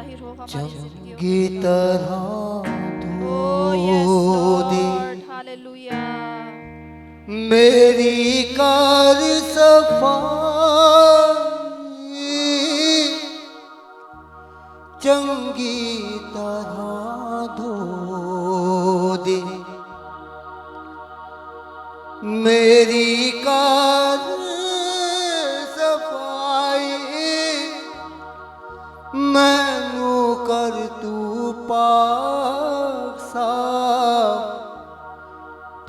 जाहिर हो हमारी जिंदगियों चंगी तरह धो दे हालेलुया। मेरी कार सफाई चंगी तरह धो दे मेरी कार सफाई मैनू कर तू पाक साफ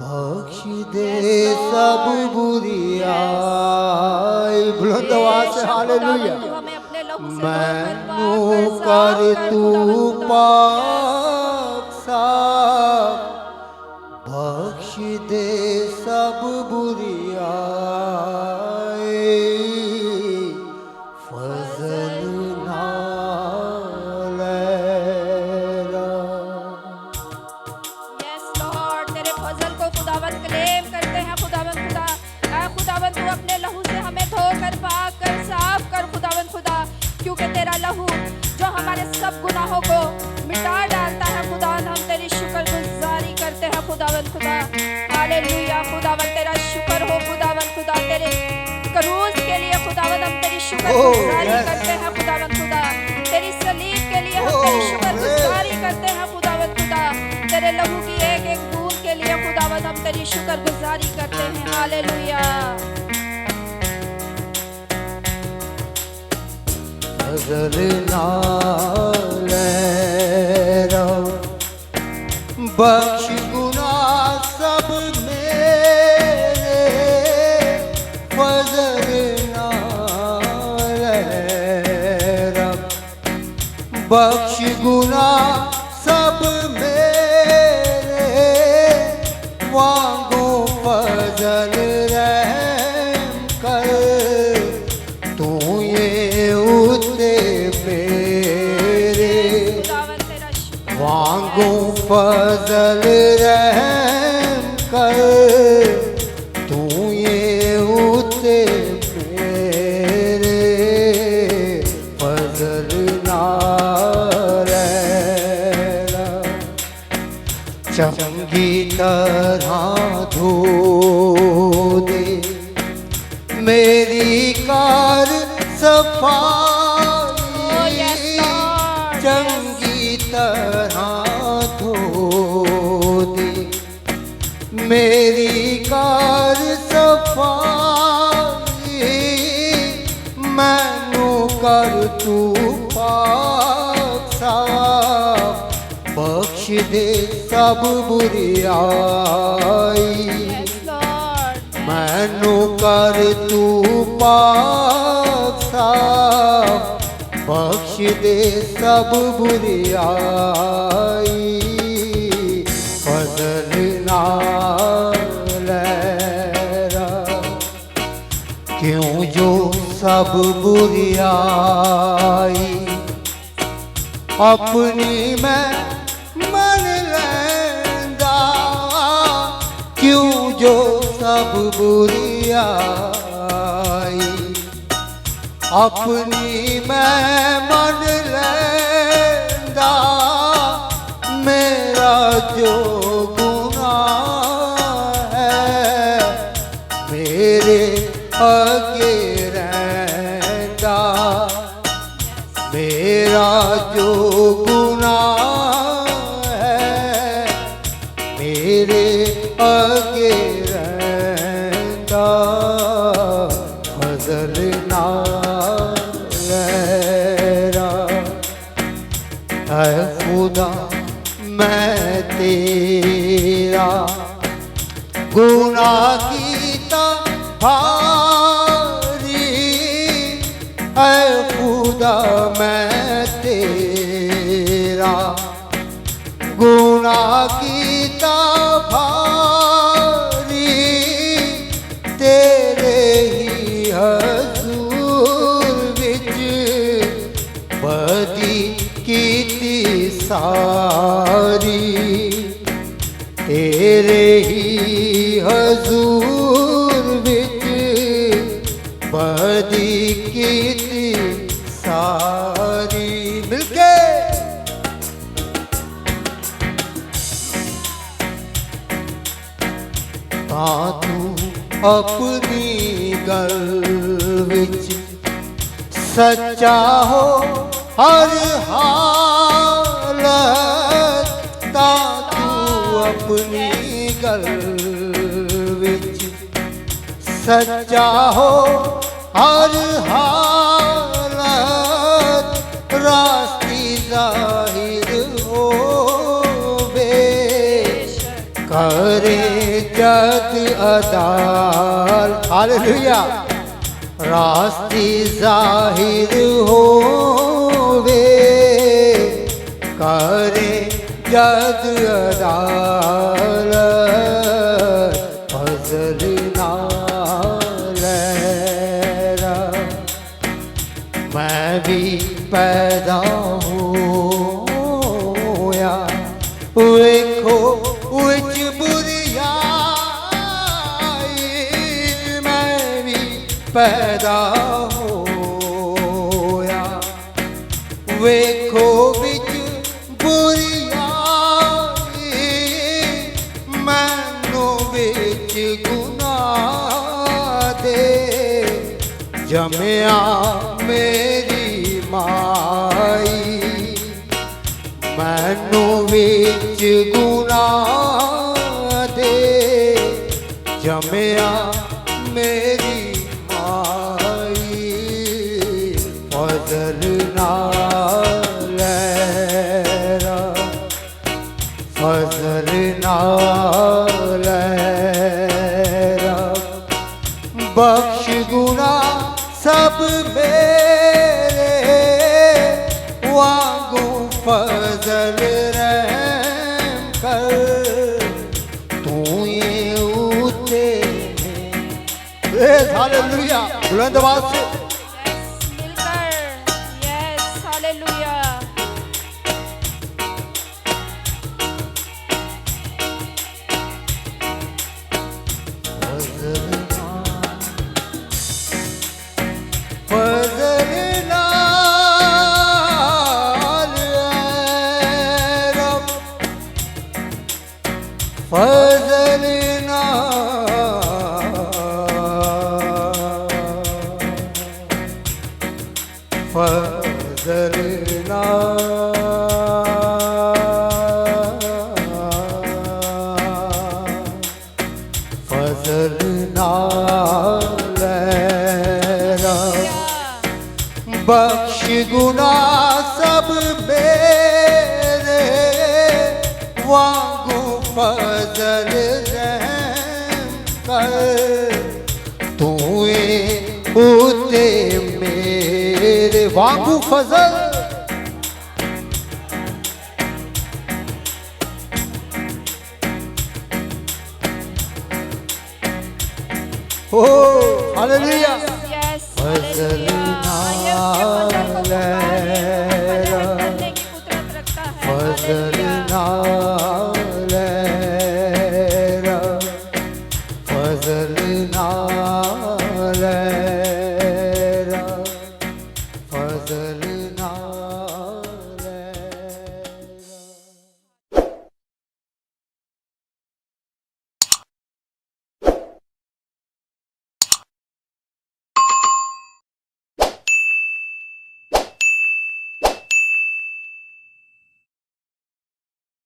बख्श दे सब बुरियाई। बुलंद आवाज से हालेलुया। मैनू कर तू पाक साफ बख्श दे सब बुरियाई फजल नालेरा। यस लॉर्ड, तेरे फजल को खुदावंद क्लेम करते हैं खुदावंद खुदा। खुदावंद तू अपने लहू से हमें धोकर पाक कर साफ कर खुदावंद खुदा, क्योंकि तेरा लहू जो हमारे सब गुनाहों को मिटा डालता है खुदावंद। हम तेरी शुक्रगुजारी करते हैं खुदावंद खुदा। हालेलुया खुदावंद, तेरा शुक्र हो खुदावंद खुदा। तेरे क्रूस के लिए खुदावंद हम तेरी शुक्रगुजारी करते हैं खुदावंद खुदा। तेरी सलीब के लिए हम तेरी शुक्रगुजारी करते हैं खुदावंद खुदा। तेरे लहू की एक एक बूंद के लिए खुदावंद हम तेरी शुक्रगुजारी करते हैं। हालेलुया। फजल नालेरा बख्श गुनाह सब मेरे फजल नालेरा बख्श गुनाह सब मेरे वांगू फजल रहम कर तू ये उते मेरे वांगू फजल रहम कर तू ये उते मेरे फजल नालेरा चंगी तरह धो दे मेरी कार सफाई चंगी तरह धो दे मेरी कार सफाई मैनू कर तू पाक साफ बख्श दे सब बुरियाई मैनू कर तू पाक साफ बख्श दे सब बुरियाई फजल नालेरा क्यों जो सब बुरियाई अपनी मैं मन लेंदा क्यों जो सब बुरियाई अपनी मैं मन लेंदा मेरा जो गुनाह है मेरे आगे रहंदा मेरा जो गुनाह है मेरे आगे रहंदा फजल नालेरा ऐ खुदा मैं तेरा गुनाह कीता भारी ऐ खुदा मैं तेरा गुनाह कीता भारी तेरे ही हजूर विच बदी कीती सारी तेरे ही हजूर विच बदी कीती सारी मिलके ਤਾਂ ਤੂੰ ਆਪਣੀ ਗੱਲ ਵਿੱਚ ਸੱਚਾ ਹੋ ਹਰ ਹਾਲਤ ਤਾਂ ਤੂੰ ਆਪਣੀ ਗੱਲ ਵਿੱਚ ਸੱਚਾ ਹੋ ਹਰ ਹਾਲਤ ਰਾਸਤੀ ਜ਼ਾਹਿਰ ਹੋਵੇ करे जग अदाल हालेलुया रास्ती जाहिर होवे करे जग अदाल फजल नालैरा मैं भी पैदा होया वेखो विच बुरियाई मैं भी पैदा होया वेखो विच बुरियाई मैनू विच गुनाह दे जमिया मेरी माई मैनू विच गुनाह दे जमिया मेरी माई फजल नालैरा फजल नालैरा बख्श गुना सब मेरे वांगू फजल रहम कर तू ये उते हालेलुया बुलंद आवाज से मिलकर यस हालेलुया फजल नाल रब फजल फजल फजल नालैरा बख्श गुना सब मेरे वांगू फजल रहम कर तू उते मेरे वांगू फजल ओ हालेलुया यस फजल फजल नालैरा फजल नालैरा फजल